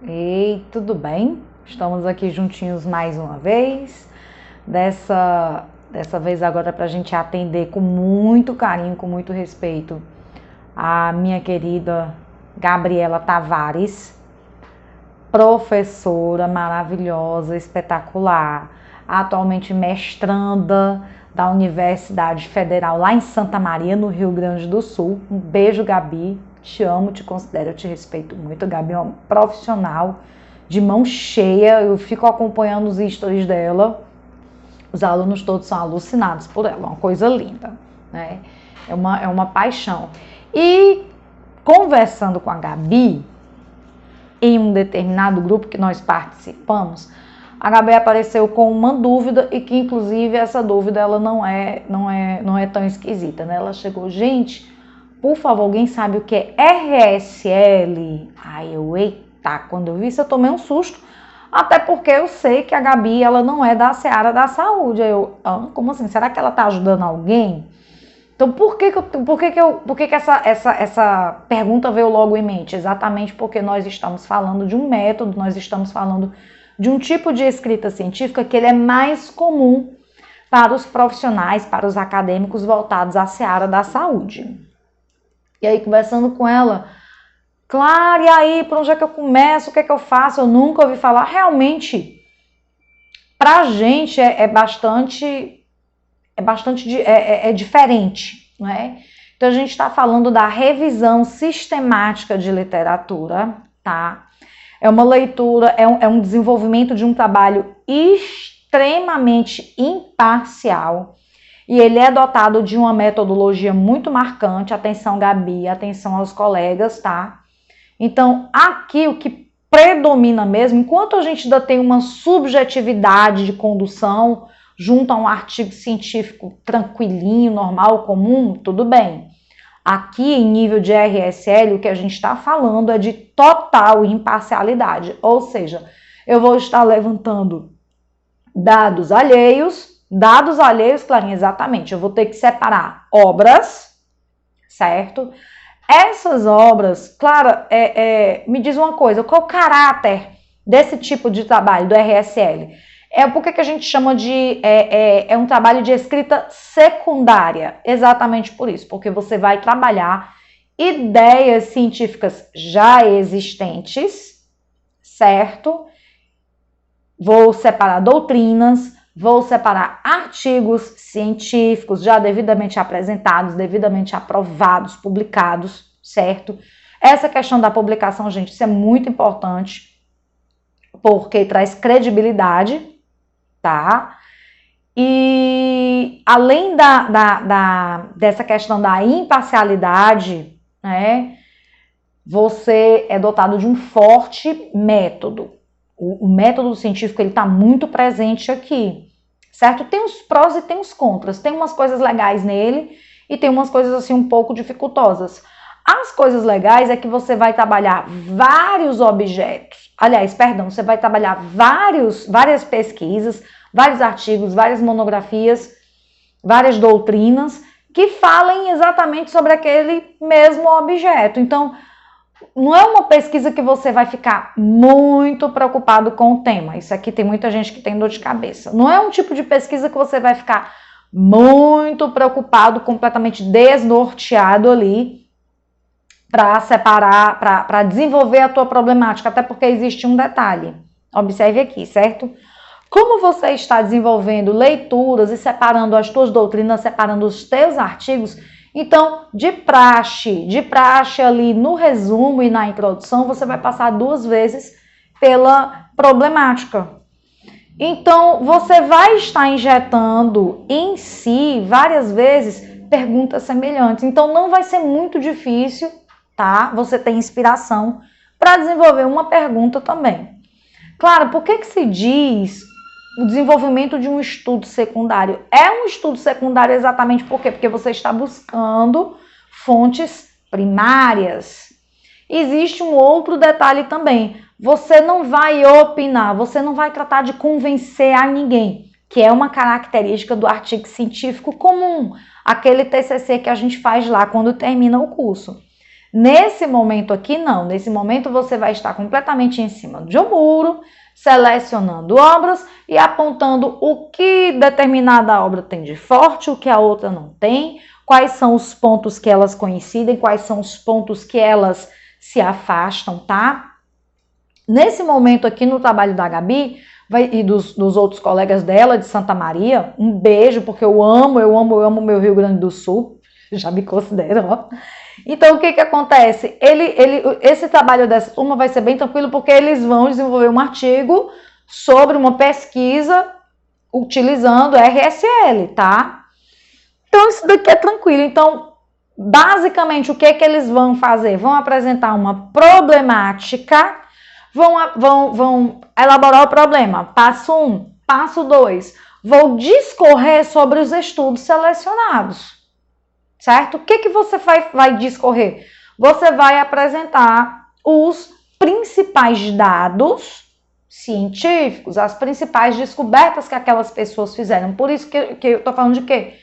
Ei, tudo bem? Estamos aqui juntinhos mais uma vez. Dessa vez agora para a gente atender com muito carinho, com muito respeito a minha querida Gabriela Tavares, professora maravilhosa, espetacular, atualmente mestranda da Universidade Federal lá em Santa Maria, no Rio Grande do Sul. Um beijo, Gabi. Te amo, te considero, eu te respeito muito. Gabi é uma profissional de mão cheia. Eu fico acompanhando os stories dela. Os alunos todos são alucinados por ela. Uma coisa linda, né? É uma paixão. E conversando com a Gabi, em um determinado grupo que nós participamos, a Gabi apareceu com uma dúvida e que, inclusive, essa dúvida ela não é tão esquisita, né? Ela chegou, gente, por favor, alguém sabe o que é RSL? Ai, eita, quando eu vi isso eu tomei um susto, até porque eu sei que a Gabi, ela não é da seara da saúde. Como assim? Será que ela tá ajudando alguém? Então, por que essa pergunta veio logo em mente? Exatamente porque nós estamos falando de um método, nós estamos falando de um tipo de escrita científica que ele é mais comum para os profissionais, para os acadêmicos voltados à seara da saúde. E aí, conversando com ela, claro, e aí, por onde é que eu começo? O que é que eu faço? Eu nunca ouvi falar. Realmente, pra gente é diferente, não é? Então, a gente está falando da revisão sistemática de literatura, tá? É uma leitura, é um desenvolvimento de um trabalho extremamente imparcial e ele é dotado de uma metodologia muito marcante. Atenção, Gabi, atenção aos colegas, tá? Então, aqui o que predomina mesmo, enquanto a gente ainda tem uma subjetividade de condução junto a um artigo científico tranquilinho, normal, comum, tudo bem. Aqui, em nível de RSL, o que a gente está falando é de total imparcialidade, ou seja, eu vou estar levantando dados alheios, Clarinha, exatamente, eu vou ter que separar obras, certo? Essas obras, claro, me diz uma coisa, qual o caráter desse tipo de trabalho, do RSL? Por que a gente chama de um trabalho de escrita secundária? Exatamente por isso, porque você vai trabalhar ideias científicas já existentes, certo? Vou separar doutrinas, vou separar artigos científicos já devidamente apresentados, devidamente aprovados, publicados, certo? Essa questão da publicação, gente, isso é muito importante, porque traz credibilidade, tá? E além dessa questão da imparcialidade, né, você é dotado de um forte método. O método científico ele está muito presente aqui, certo? Tem os prós e tem os contras. Tem umas coisas legais nele e tem umas coisas assim um pouco dificultosas. As coisas legais é que você vai trabalhar vários objetos. Aliás, perdão, você vai trabalhar várias pesquisas, vários artigos, várias monografias, várias doutrinas que falem exatamente sobre aquele mesmo objeto. Então, não é uma pesquisa que você vai ficar muito preocupado com o tema. Isso aqui tem muita gente que tem dor de cabeça. Não é um tipo de pesquisa que você vai ficar muito preocupado, completamente desnorteado ali para separar, para desenvolver a tua problemática, até porque existe um detalhe. Observe aqui, certo? Como você está desenvolvendo leituras e separando as tuas doutrinas, separando os teus artigos, então, de praxe ali no resumo e na introdução, você vai passar 2 vezes pela problemática. Então, você vai estar injetando em si, várias vezes, perguntas semelhantes. Então, não vai ser muito difícil, tá? Você ter inspiração para desenvolver uma pergunta também. Claro, por que se diz o desenvolvimento de um estudo secundário? É um estudo secundário exatamente por quê? Porque você está buscando fontes primárias. Existe um outro detalhe também. Você não vai opinar, você não vai tratar de convencer a ninguém, que é uma característica do artigo científico comum, aquele TCC que a gente faz lá quando termina o curso. Nesse momento aqui, não. Nesse momento, você vai estar completamente em cima de um muro, selecionando obras e apontando o que determinada obra tem de forte, o que a outra não tem, quais são os pontos que elas coincidem, quais são os pontos que elas se afastam, tá? Nesse momento aqui no trabalho da Gabi e dos outros colegas dela de Santa Maria, um beijo, porque eu amo meu Rio Grande do Sul, já me considero, ó. Então, o que acontece? Esse trabalho dessa turma vai ser bem tranquilo, porque eles vão desenvolver um artigo sobre uma pesquisa utilizando RSL, tá? Então, isso daqui é tranquilo. Então, basicamente, o que eles vão fazer? Vão apresentar uma problemática, vão elaborar o problema. Passo 1, passo 2. Vou discorrer sobre os estudos selecionados. Certo? O que você vai discorrer? Você vai apresentar os principais dados científicos, as principais descobertas que aquelas pessoas fizeram. Por isso que eu tô falando de quê?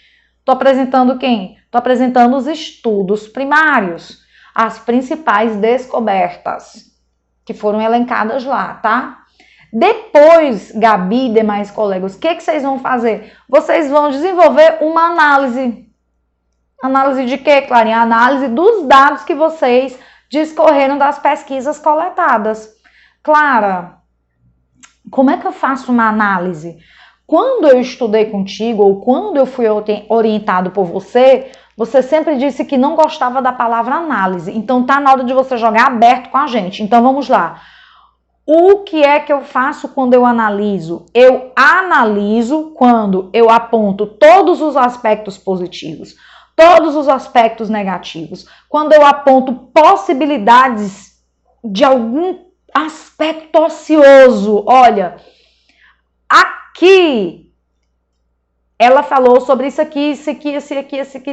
Tô apresentando quem? Tô apresentando os estudos primários, as principais descobertas que foram elencadas lá, tá? Depois, Gabi e demais colegas, o que vocês vão fazer? Vocês vão desenvolver uma análise. Análise de quê, Clarinha? Análise dos dados que vocês discorreram das pesquisas coletadas. Clara, como é que eu faço uma análise? Quando eu estudei contigo, ou quando eu fui orientado por você, você sempre disse que não gostava da palavra análise. Então tá na hora de você jogar aberto com a gente. Então vamos lá. O que é que eu faço quando eu analiso? Eu analiso quando eu aponto todos os aspectos positivos, todos os aspectos negativos, quando eu aponto possibilidades de algum aspecto ocioso. Olha, aqui ela falou sobre isso aqui,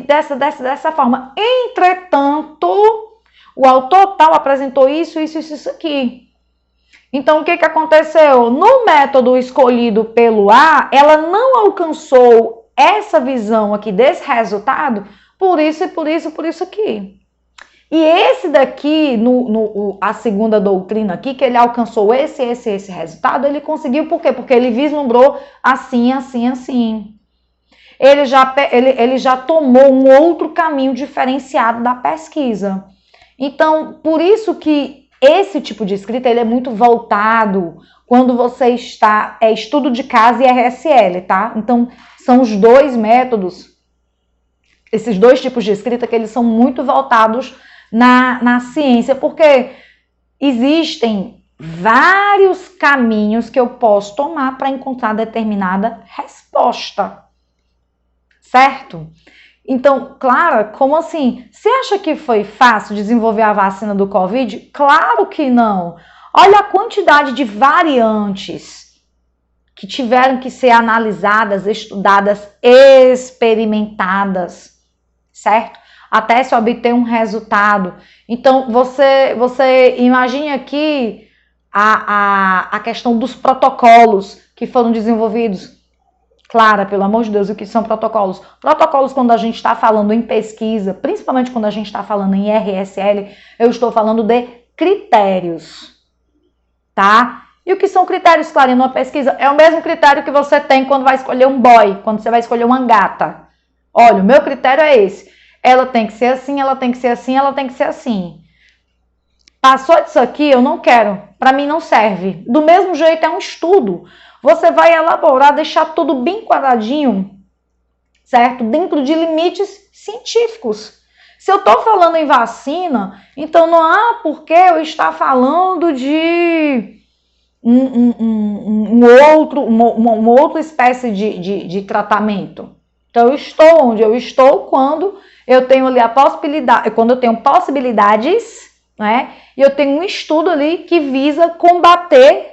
dessa forma. Entretanto, o autor tal apresentou isso aqui. Então, o que aconteceu? No método escolhido pelo A, ela não alcançou essa visão aqui desse resultado, por isso aqui. E esse daqui, a segunda doutrina aqui, que ele alcançou esse resultado, ele conseguiu por quê? Porque ele vislumbrou assim. Ele já tomou um outro caminho diferenciado da pesquisa. Então, por isso que esse tipo de escrita ele é muito voltado quando você está estudo de caso e RSL, tá? Então, são os dois métodos, esses dois tipos de escrita que eles são muito voltados na ciência, porque existem vários caminhos que eu posso tomar para encontrar determinada resposta, certo? Então, Clara, como assim? Você acha que foi fácil desenvolver a vacina do Covid? Claro que não. Olha a quantidade de variantes que tiveram que ser analisadas, estudadas, experimentadas, certo? Até se obter um resultado. Então, você imagine aqui a questão dos protocolos que foram desenvolvidos. Clara, pelo amor de Deus, o que são protocolos? Protocolos, quando a gente está falando em pesquisa, principalmente quando a gente está falando em RSL, eu estou falando de critérios, tá? E o que são critérios, Clara, numa pesquisa? É o mesmo critério que você tem quando vai escolher um boy, quando você vai escolher uma gata. Olha, o meu critério é esse. Ela tem que ser assim, ela tem que ser assim, ela tem que ser assim. Passou disso aqui, eu não quero. Para mim não serve. Do mesmo jeito, é um estudo. Você vai elaborar, deixar tudo bem quadradinho, certo? Dentro de limites científicos. Se eu estou falando em vacina, então não há por que eu estar falando de uma outra espécie de tratamento. Então, eu estou onde eu estou quando eu tenho ali a possibilidade, quando eu tenho possibilidades, né? E eu tenho um estudo ali que visa combater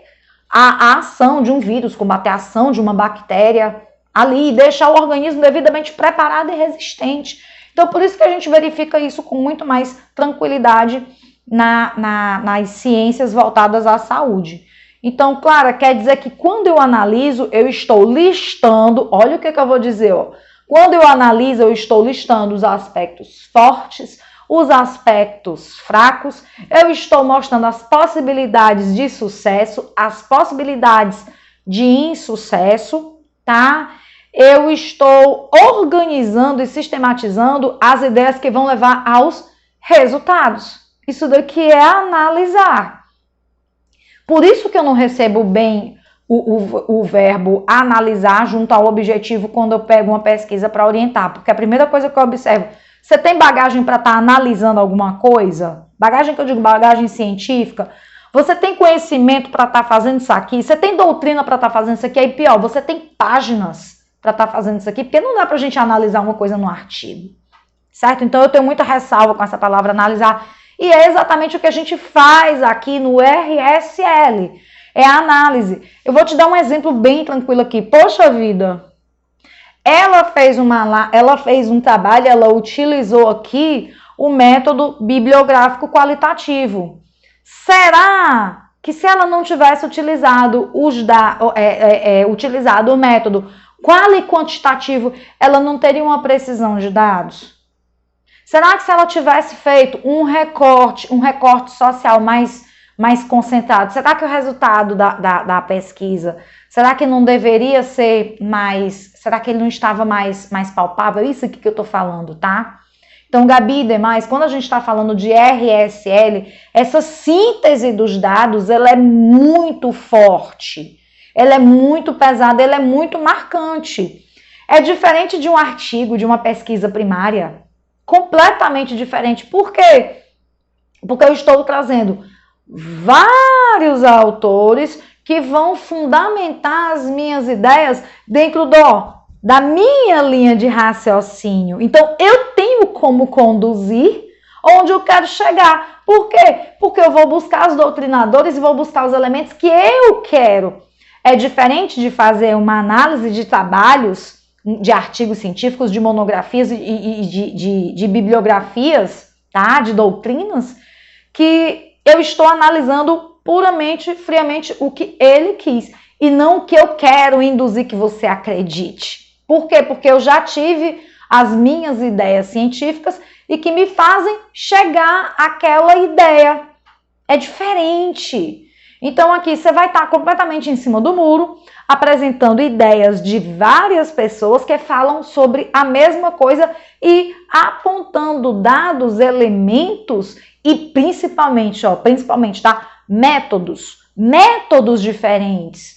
a ação de um vírus, combater a ação de uma bactéria ali e deixar o organismo devidamente preparado e resistente. Então, por isso que a gente verifica isso com muito mais tranquilidade nas ciências voltadas à saúde. Então, Clara, quer dizer que quando eu analiso, eu estou listando, olha o que eu vou dizer, ó. Quando eu analiso, eu estou listando os aspectos fortes, os aspectos fracos, eu estou mostrando as possibilidades de sucesso, as possibilidades de insucesso, tá? Eu estou organizando e sistematizando as ideias que vão levar aos resultados. Isso daqui é analisar. Por isso que eu não recebo bem o verbo analisar junto ao objetivo quando eu pego uma pesquisa para orientar. Porque a primeira coisa que eu observo, você tem bagagem para estar analisando alguma coisa? Bagagem que eu digo, bagagem científica. Você tem conhecimento para estar fazendo isso aqui? Você tem doutrina para estar fazendo isso aqui? Aí pior, você tem páginas para estar fazendo isso aqui? Porque não dá para a gente analisar uma coisa no artigo. Certo? Então eu tenho muita ressalva com essa palavra analisar. E é exatamente o que a gente faz aqui no RSL. É a análise. Eu vou te dar um exemplo bem tranquilo aqui. Poxa vida, ela fez um trabalho, ela utilizou aqui o método bibliográfico qualitativo. Será que se ela não tivesse utilizado utilizado o método quali quantitativo, ela não teria uma precisão de dados? Será que se ela tivesse feito um recorte social mais concentrado, será que o resultado da pesquisa, será que não deveria ser mais, será que ele não estava mais palpável? Isso aqui que eu estou falando, tá? Então, Gabi e demais, quando a gente está falando de RSL, essa síntese dos dados, ela é muito forte, ela é muito pesada, ela é muito marcante. É diferente de um artigo, de uma pesquisa primária, completamente diferente. Por quê? Porque eu estou trazendo vários autores que vão fundamentar as minhas ideias dentro da minha linha de raciocínio. Então, eu tenho como conduzir onde eu quero chegar. Por quê? Porque eu vou buscar os doutrinadores e vou buscar os elementos que eu quero. É diferente de fazer uma análise de trabalhos, de artigos científicos, de monografias e de bibliografias, tá? De doutrinas, que eu estou analisando puramente, friamente o que ele quis e não o que eu quero induzir que você acredite. Por quê? Porque eu já tive as minhas ideias científicas e que me fazem chegar àquela ideia. É diferente. Então aqui você vai estar completamente em cima do muro, apresentando ideias de várias pessoas que falam sobre a mesma coisa e apontando dados, elementos e principalmente, tá? Métodos diferentes.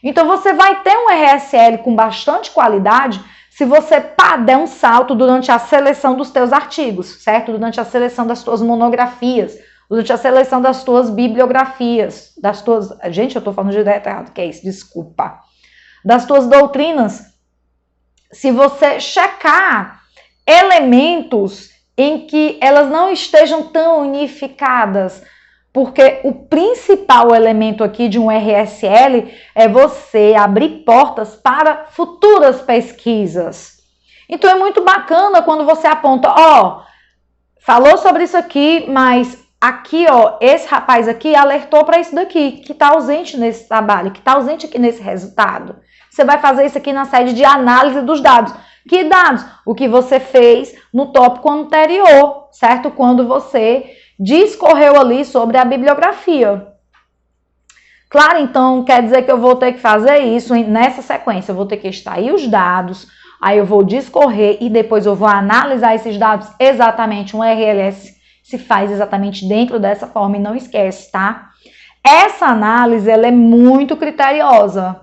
Então você vai ter um RSL com bastante qualidade se você der um salto durante a seleção dos teus artigos, certo? Durante a seleção das tuas monografias, durante a seleção das tuas bibliografias, das tuas... Gente, eu tô falando de ideia errada, que é isso? Desculpa. Das tuas doutrinas. Se você checar elementos em que elas não estejam tão unificadas, porque o principal elemento aqui de um RSL é você abrir portas para futuras pesquisas. Então é muito bacana quando você aponta, falou sobre isso aqui, mas aqui, esse rapaz aqui alertou para isso daqui, que está ausente nesse trabalho, que está ausente aqui nesse resultado. Você vai fazer isso aqui na sede de análise dos dados. Que dados? O que você fez no tópico anterior, certo? Quando você discorreu ali sobre a bibliografia. Claro, então, quer dizer que eu vou ter que fazer isso nessa sequência. Eu vou ter que extrair os dados, aí eu vou discorrer e depois eu vou analisar esses dados exatamente. Um RLS se faz exatamente dentro dessa forma e não esquece, tá? Essa análise, ela é muito criteriosa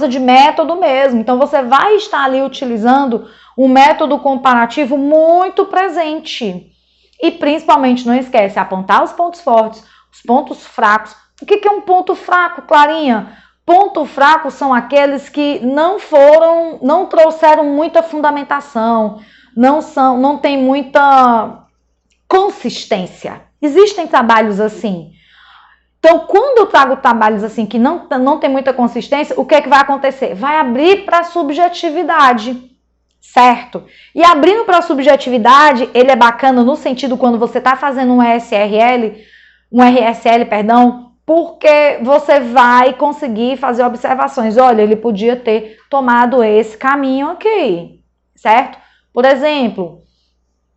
de método mesmo. Então, você vai estar ali utilizando um método comparativo muito presente. E, principalmente, não esquece, apontar os pontos fortes, os pontos fracos. O que é um ponto fraco, Clarinha? Ponto fraco são aqueles que não trouxeram muita fundamentação, não tem muita consistência. Existem trabalhos assim. Então, quando eu trago trabalhos assim que não tem muita consistência, o que é que vai acontecer? Vai abrir para a subjetividade, certo? E abrindo para a subjetividade, ele é bacana no sentido quando você está fazendo um RSL, porque você vai conseguir fazer observações. Olha, ele podia ter tomado esse caminho aqui, certo? Por exemplo,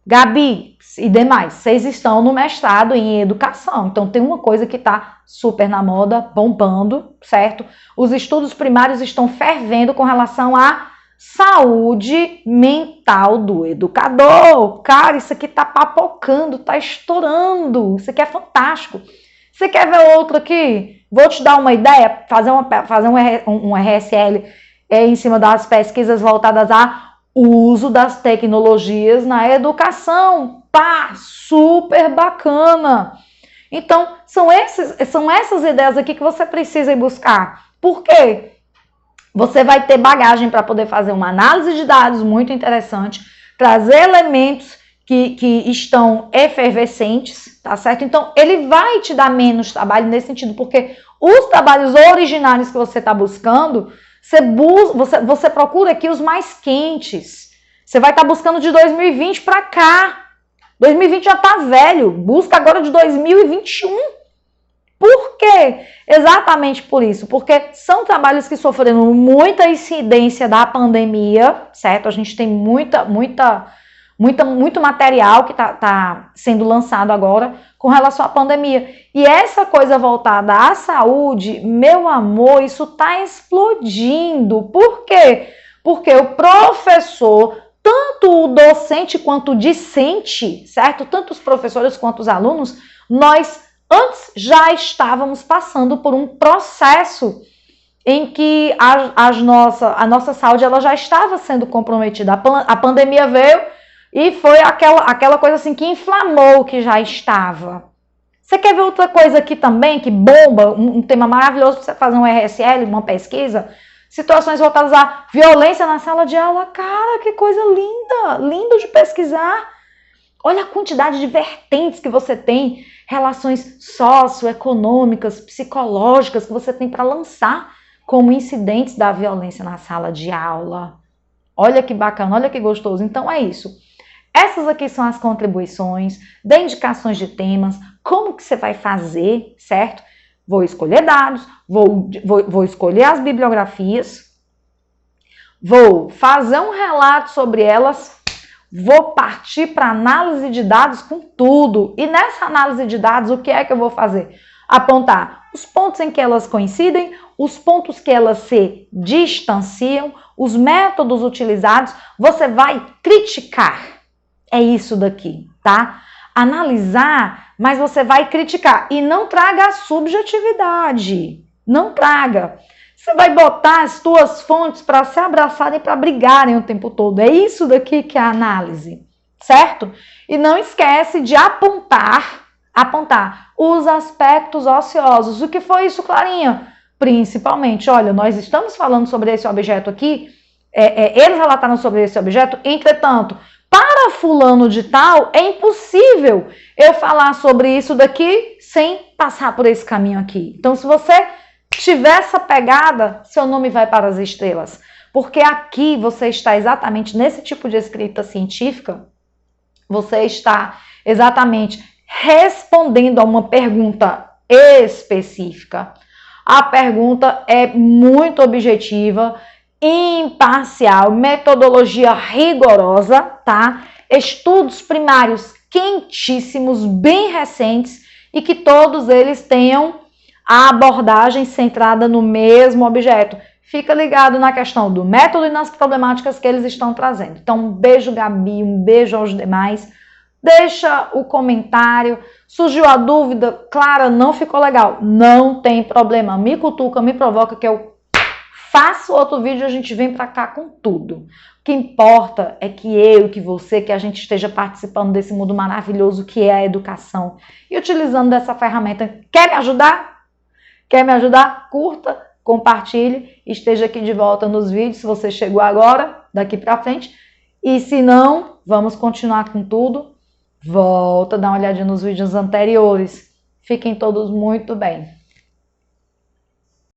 Gabi e demais, vocês estão no mestrado em educação, então tem uma coisa que está super na moda, bombando, certo? Os estudos primários estão fervendo com relação à saúde mental do educador. Cara, isso aqui tá papocando, tá estourando, isso aqui é fantástico. Você quer ver outro aqui? Vou te dar uma ideia, fazer um RSL em cima das pesquisas voltadas a uso das tecnologias na educação. Pá, super bacana. Então, são essas ideias aqui que você precisa ir buscar. Por quê? Você vai ter bagagem para poder fazer uma análise de dados muito interessante, trazer elementos que estão efervescentes, tá certo? Então, ele vai te dar menos trabalho nesse sentido, porque os trabalhos originários que você está buscando, você procura aqui os mais quentes. Você vai estar buscando de 2020 para cá. 2020 já está velho. Busca agora de 2021. Por quê? Exatamente por isso. Porque são trabalhos que sofreram muita incidência da pandemia, certo? A gente tem muito material que tá sendo lançado agora com relação à pandemia. E essa coisa voltada à saúde, meu amor, isso tá explodindo. Por quê? Porque o professor, tanto o docente quanto o discente, certo? Tanto os professores quanto os alunos, nós antes já estávamos passando por um processo em que a nossa saúde ela já estava sendo comprometida. A pandemia veio e foi aquela coisa assim que inflamou o que já estava. Você quer ver outra coisa aqui também, que bomba, um tema maravilhoso para você fazer um RSL, uma pesquisa? Situações voltadas à violência na sala de aula. Cara, que coisa linda, lindo de pesquisar. Olha a quantidade de vertentes que você tem, relações socioeconômicas, psicológicas que você tem para lançar como incidentes da violência na sala de aula. Olha que bacana, olha que gostoso. Então é isso. Essas aqui são as contribuições, de indicações de temas, como que você vai fazer, certo? Vou escolher dados, vou escolher as bibliografias, vou fazer um relato sobre elas, vou partir para análise de dados com tudo. E nessa análise de dados, o que é que eu vou fazer? Apontar os pontos em que elas coincidem, os pontos que elas se distanciam, os métodos utilizados, você vai criticar. É isso daqui, tá? Analisar, mas você vai criticar. E não traga a subjetividade. Não traga. Você vai botar as tuas fontes para se abraçarem, para brigarem o tempo todo. É isso daqui que é a análise, certo? E não esquece de apontar os aspectos ociosos. O que foi isso, Clarinha? Principalmente, olha, nós estamos falando sobre esse objeto aqui, eles relataram sobre esse objeto, entretanto, para fulano de tal, é impossível eu falar sobre isso daqui sem passar por esse caminho aqui. Então, se você tiver essa pegada, seu nome vai para as estrelas. Porque aqui você está exatamente nesse tipo de escrita científica, você está exatamente respondendo a uma pergunta específica. A pergunta é muito objetiva, imparcial, metodologia rigorosa, tá? Estudos primários quentíssimos, bem recentes e que todos eles tenham a abordagem centrada no mesmo objeto. Fica ligado na questão do método e nas problemáticas que eles estão trazendo. Então, um beijo, Gabi, um beijo aos demais. Deixa o comentário. Surgiu a dúvida, Clara, não ficou legal. Não tem problema. Me cutuca, me provoca que eu faço outro vídeo e a gente vem pra cá com tudo. O que importa é que eu, que você, que a gente esteja participando desse mundo maravilhoso que é a educação e utilizando dessa ferramenta. Quer me ajudar? Quer me ajudar? Curta, compartilhe, esteja aqui de volta nos vídeos se você chegou agora, daqui pra frente. E se não, vamos continuar com tudo. Volta, dá uma olhadinha nos vídeos anteriores. Fiquem todos muito bem.